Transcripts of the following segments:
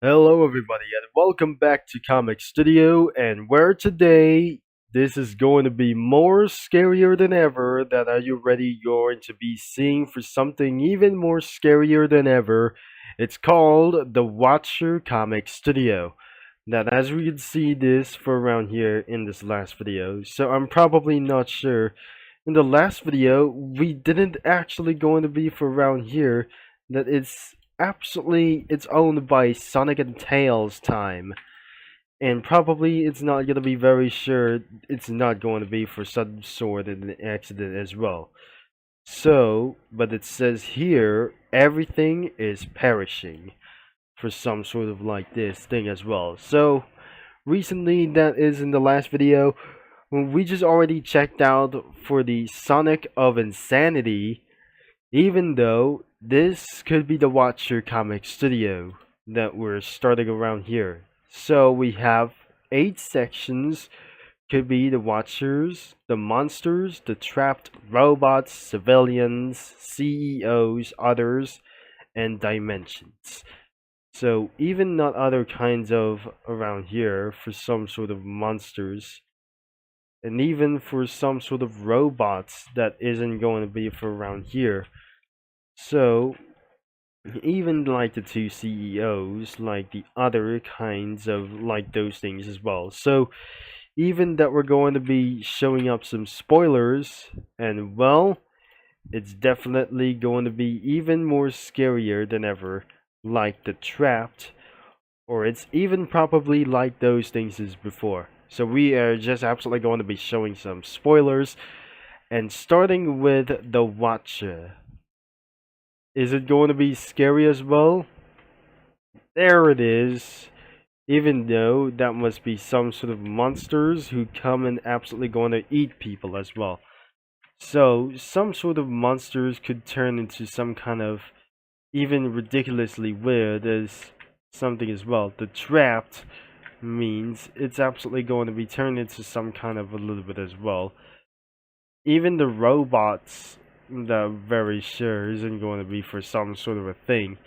Hello, everybody, and welcome back to Comic Studio. And where today this is going to be more scarier than ever. That are you ready? Going to be seeing for something even more scarier than ever. It's called the Watcher Comic Studio. That as we can see this for around here in this last video, so I'm probably not sure. In the last video, we didn't actually going to be for around here. That it's owned by Sonic and Tails time, and probably it's not gonna be very sure. It's not going to be for some sort of an accident as well. So, but it says here everything is perishing for some sort of like this thing as well. So recently, that is in the last video, when we just already checked out for the Sonic of Insanity. Even though this could be the Watcher Comic Studio that we're starting around here. So we have 8 sections. Could be the Watchers, the monsters, the trapped robots, civilians, CEOs, others, and dimensions. So even not other kinds of around here for some sort of monsters, and even for some sort of robots that isn't going to be for around here. So, even like the two CEOs, like the other kinds of like those things as well. So, even that we're going to be showing up some spoilers, and well, it's definitely going to be even more scarier than ever, like the trapped, or it's even probably like those things as before. So, we are just absolutely going to be showing some spoilers, and starting with the Watcher. Is it going to be scary as well? There it is. Even though that must be some sort of monsters who come and absolutely going to eat people as well. So, some sort of monsters could turn into some kind of even ridiculously weird as something as well. The trapped means it's absolutely going to be turned into some kind of a little bit as well. Even the robots, that very sure isn't going to be for some sort of a thing.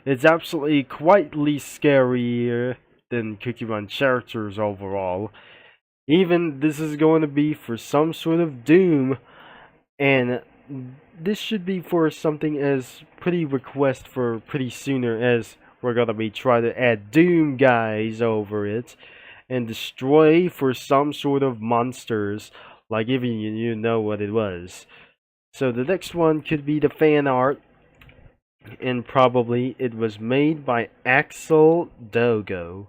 It's absolutely quietly scarier than Cookie Run characters overall. Even this is going to be for some sort of Doom, and this should be for something as pretty request for pretty sooner, as we're gonna be trying to add Doom guys over it and destroy for some sort of monsters, like even you know what it was. So the next one could be the fan art, and probably it was made by Axel Dogo.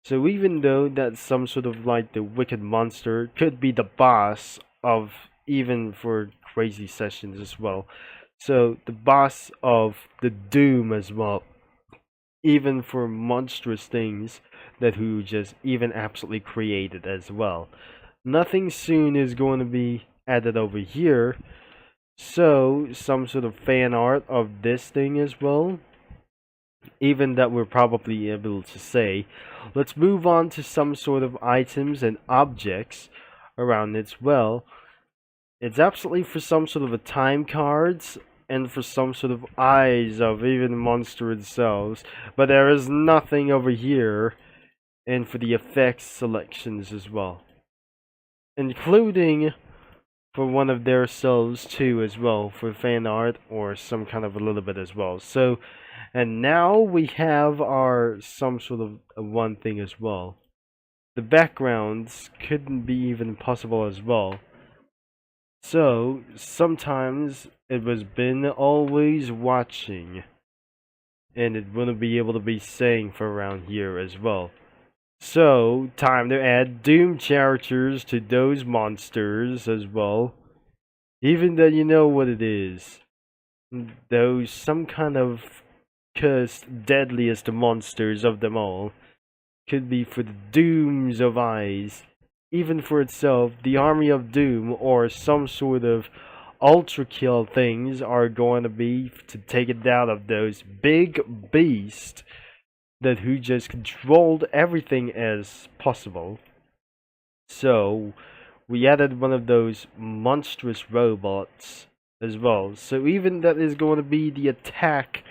So even though that's some sort of like the wicked monster, could be the boss of even for crazy sessions as well. So the boss of the Doom as well, even for monstrous things that who just even absolutely created as well. Nothing soon is going to be added over here. So, some sort of fan art of this thing as well. Even that we're probably able to say. Let's move on to some sort of items and objects around it as well. It's absolutely for some sort of a time cards and for some sort of eyes of even the monster themselves. But there is nothing over here. And for the effects selections as well. Including for one of their selves too as well for fan art or some kind of a little bit as well. So, and now we have our some sort of one thing as well. The backgrounds couldn't be even possible as well. So sometimes it was been always watching, and it wouldn't be able to be saying for around here as well. So, time to add Doom characters to those monsters as well. Even though you know what it is. Those some kind of cursed, deadliest monsters of them all. Could be for the Dooms of Eyes. Even for itself, the Army of Doom or some sort of ultra kill things are going to be to take it down of those big beasts that who just controlled everything as possible. So we added one of those monstrous robots as well. So even that is going to be the attack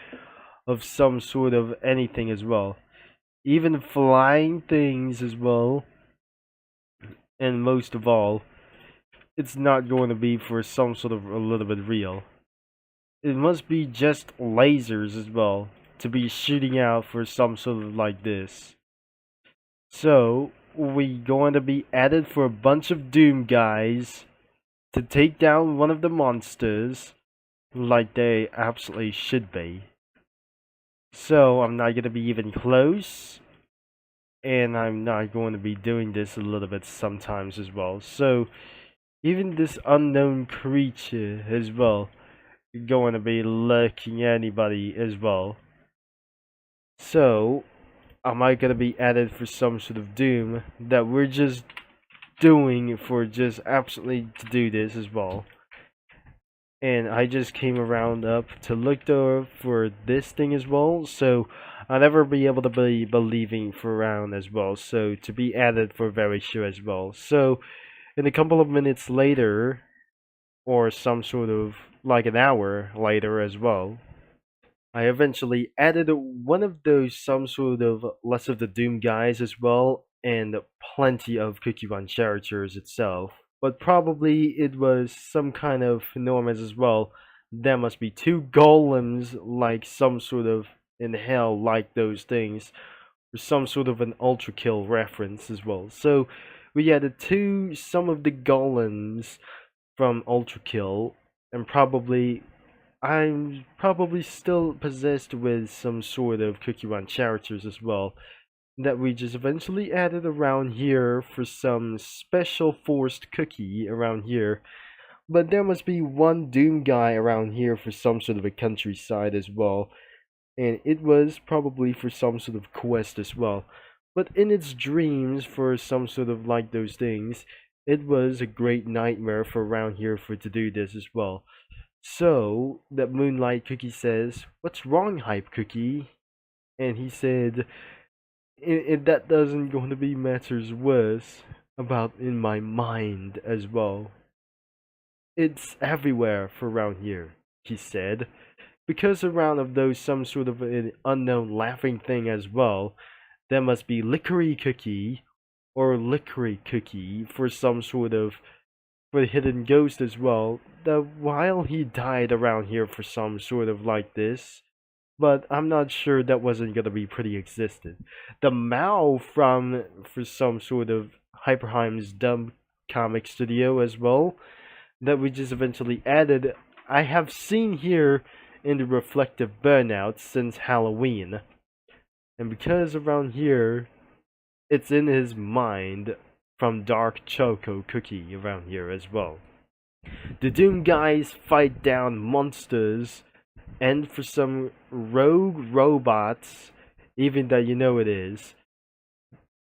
of some sort of anything as well. even flying things as well. And most of all, it's not going to be for some sort of a little bit real. It must be just lasers as well to be shooting out for some sort of like this. So we going to be added for a bunch of Doom guys to take down one of the monsters like they absolutely should be. So I'm not gonna be even close, and I'm not going to be doing this a little bit sometimes as well. So even this unknown creature as well going to be lurking anybody as well. So am I gonna be added for some sort of doom that we're just doing for just absolutely to do this as well? And I just came around up to look there for this thing as well, so I'll never be able to be believing for around as well, so to be added for very sure as well. So in a couple of minutes later, or some sort of like an hour later as well, I eventually added one of those some sort of Less of the Doom guys as well, and plenty of Cookie Run characters itself. But probably it was some kind of enormous as well. There must be two golems, like some sort of in hell, like those things, or some sort of an Ultra Kill reference as well. So we added some of the golems from Ultra Kill, and probably I'm probably still possessed with some sort of Cookie Run characters as well that we just eventually added around here for some special forced cookie around here. But there must be one Doom guy around here for some sort of a countryside as well. And it was probably for some sort of quest as well. But in its dreams for some sort of like those things, it was a great nightmare for around here for to do this as well. So that Moonlight Cookie says, "What's wrong, Hype Cookie?" And he said, that doesn't going to be matters worse about in my mind as well. It's everywhere for around here, he said, because around of those some sort of an unknown laughing thing as well, there must be Licorice Cookie or Licorice Cookie for some sort of for the hidden ghost as well, that while he died around here for some sort of like this, but I'm not sure that wasn't gonna be pretty existent. The Mao from for some sort of Hyperheim's dumb comic studio as well, that we just eventually added, I have seen here in the reflective burnout since Halloween. And because around here it's in his mind from Dark Choco Cookie around here as well. The Doom guys fight down monsters and for some rogue robots, even that you know it is,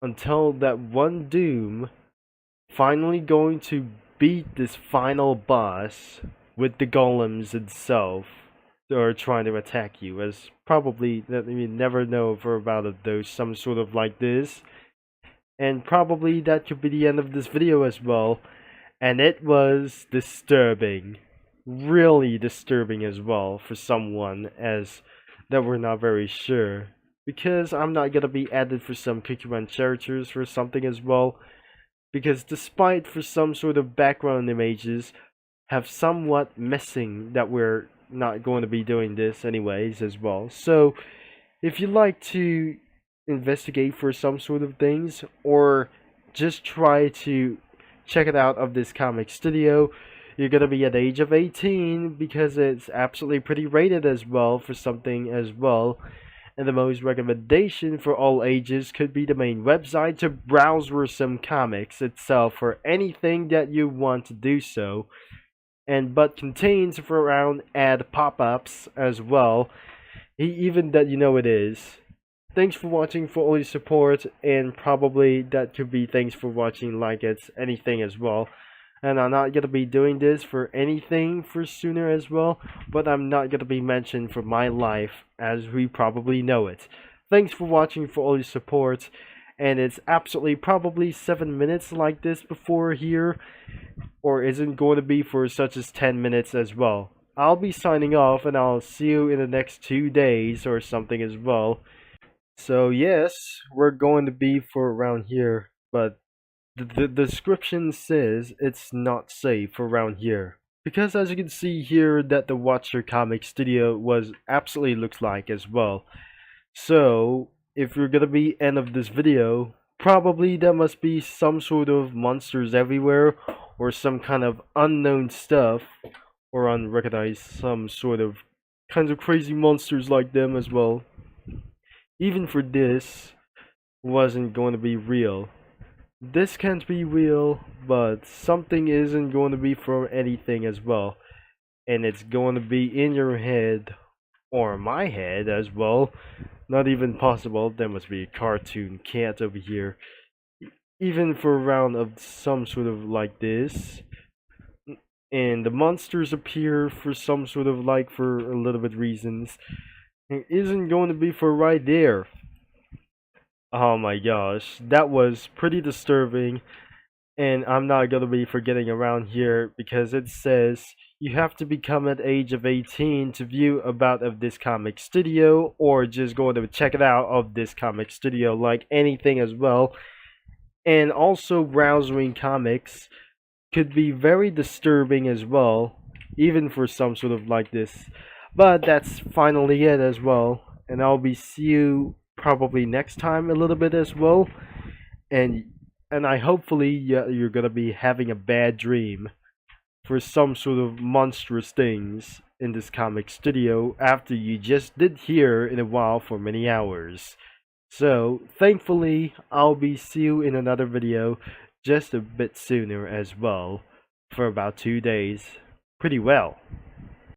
until that one Doom finally going to beat this final boss with the golems itself that are trying to attack you, as probably that you never know for about those some sort of like this. And probably that could be the end of this video as well. And it was disturbing. Really disturbing as well for someone as that we're not very sure. Because I'm not gonna be added for some Cookie Run characters or something as well. Because despite for some sort of background images have somewhat missing that we're not going to be doing this anyways as well. So if you like to investigate for some sort of things or just try to check it out of this comic studio, you're gonna be at the age of 18 because it's absolutely pretty rated as well for something as well. And the most recommendation for all ages could be the main website to browse for some comics itself for anything that you want to do so, and but contains for around ad pop-ups as well, even that you know it is. Thanks for watching, for all your support, and probably that could be thanks for watching like it's anything as well. And I'm not gonna be doing this for anything for sooner as well, but I'm not gonna be mentioned for my life as we probably know it. Thanks for watching, for all your support, and it's absolutely probably 7 minutes like this before here, or isn't going to be for such as 10 minutes as well. I'll be signing off, and I'll see you in the next 2 days or something as well. So yes, we're going to be for around here, but the description says it's not safe around here. Because as you can see here that the Watcher Comic Studio was absolutely looks like as well. So if you're gonna be end of this video, probably there must be some sort of monsters everywhere or some kind of unknown stuff or unrecognized some sort of kinds of crazy monsters like them as well. Even for this wasn't going to be real. This can't be real, but something isn't going to be for anything as well. And it's going to be in your head, or my head as well. Not even possible, there must be a cartoon cat over here. Even for a round of some sort of like this. And the monsters appear for some sort of like for a little bit reasons. It isn't going to be for right there. Oh my gosh, that was pretty disturbing. And I'm not gonna be forgetting around here because it says you have to become at age of 18 to view about of this comic studio or just go to check it out of this comic studio like anything as well. And also browsing comics could be very disturbing as well, even for some sort of like this. But that's finally it as well. And I'll be see you probably next time a little bit as well. And I hopefully you're gonna be having a bad dream for some sort of monstrous things in this comic studio after you just did here in a while for many hours. So thankfully I'll be see you in another video just a bit sooner as well for about 2 days. Pretty well.